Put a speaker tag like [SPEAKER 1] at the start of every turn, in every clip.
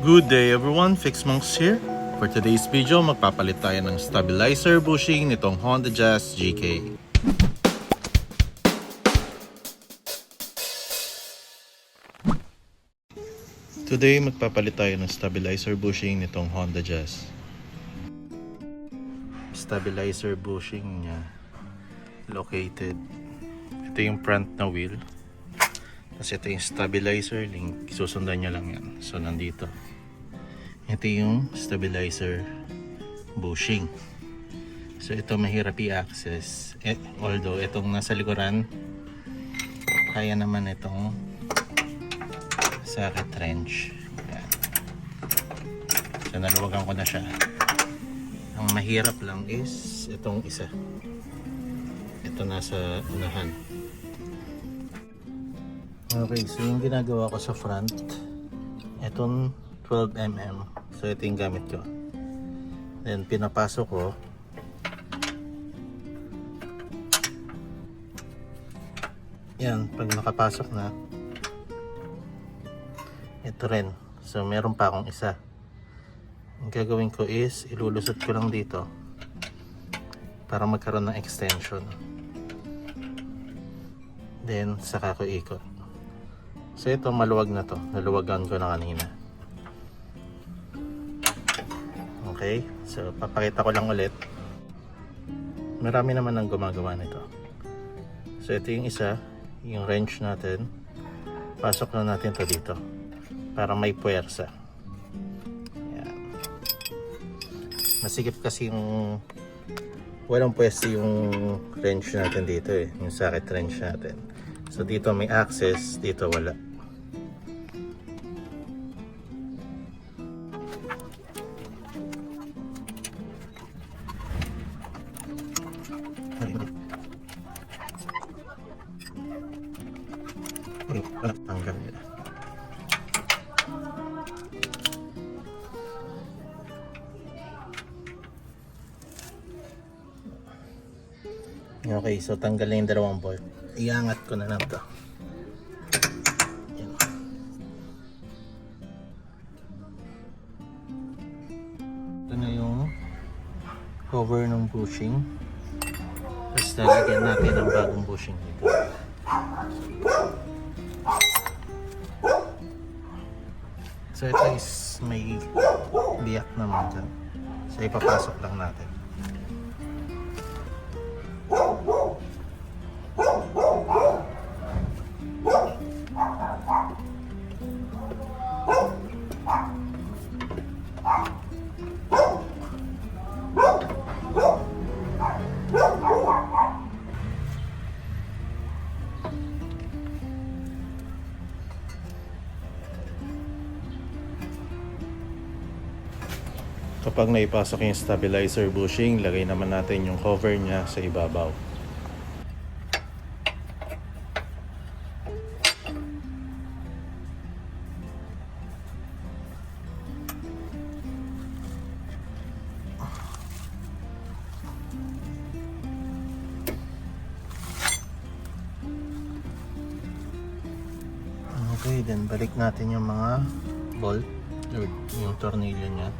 [SPEAKER 1] Good day everyone, Fixmonks here. For today's video, magpapalit tayo ng stabilizer bushing nitong Honda Jazz GK. Today, magpapalit tayo ng stabilizer bushing nitong Honda Jazz. Stabilizer bushing niya located. Ito yung front na wheel. Tapos ito yung stabilizer link. Susundan nyo lang yan. So nandito. Ito yung stabilizer bushing. So ito mahirap i-access. Although itong nasa likuran, kaya naman itong socket wrench. Yan. So naluwagan ko na siya. Ang mahirap lang is itong isa. Ito nasa unahan. Okay, so yung ginagawa ko sa front, itong 12mm. So ito yung gamit ko. Then pinapasok ko. Yan, pag nakapasok na, ito rin. So meron pa akong isa. Ang gagawin ko is ilulusot ko lang dito para magkaroon ng extension. Then saka ko ikot. So ito maluwag na to. Naluwagan ko na kanina. Okay, so papakita ko lang ulit. Marami naman ang gumagawa nito. So ito yung isa, yung wrench natin. Pasok na natin to dito para may puwersa. Yan. Masikip kasi yung walang pwesto yung wrench natin dito eh, yung socket wrench natin. So dito may access, dito wala. Tanggal nila. Okay, so tanggal na yung dalawang bolt. Iangat ko na lang to. Yan. Ito na yung cover ng bushing. Tapos lalagyan natin ang bagong bushing dito. So ito is may biyak naman dyan. So ipapasok lang natin. Kapag naipasok yung stabilizer bushing, lagay naman natin yung cover niya sa ibabaw. Okay, then balik natin yung mga bolt, yung tornilyo niya.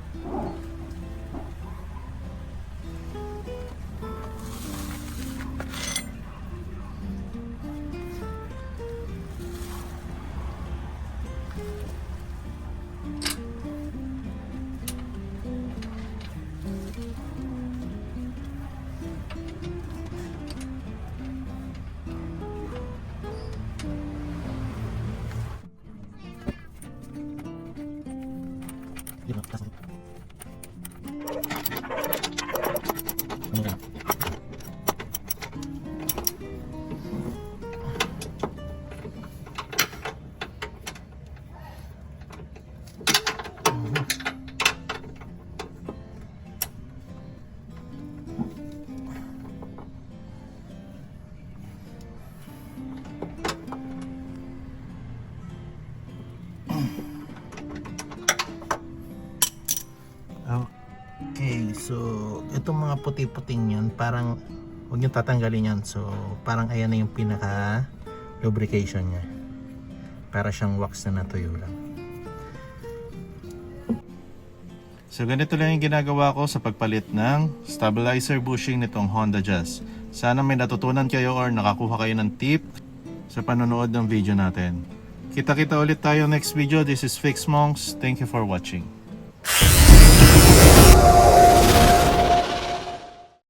[SPEAKER 1] Okay, so itong mga puti-puting yan, parang huwag nyo tatanggalin yan. So parang ayan na yung pinaka lubrication nya. Para siyang wax na natuyo lang. So ganito lang yung ginagawa ko sa pagpalit ng stabilizer bushing nitong Honda Jazz. Sana may natutunan kayo or nakakuha kayo ng tip sa panonood ng video natin. Kita-kita ulit tayo next video. This is Fix Monks. Thank you for watching.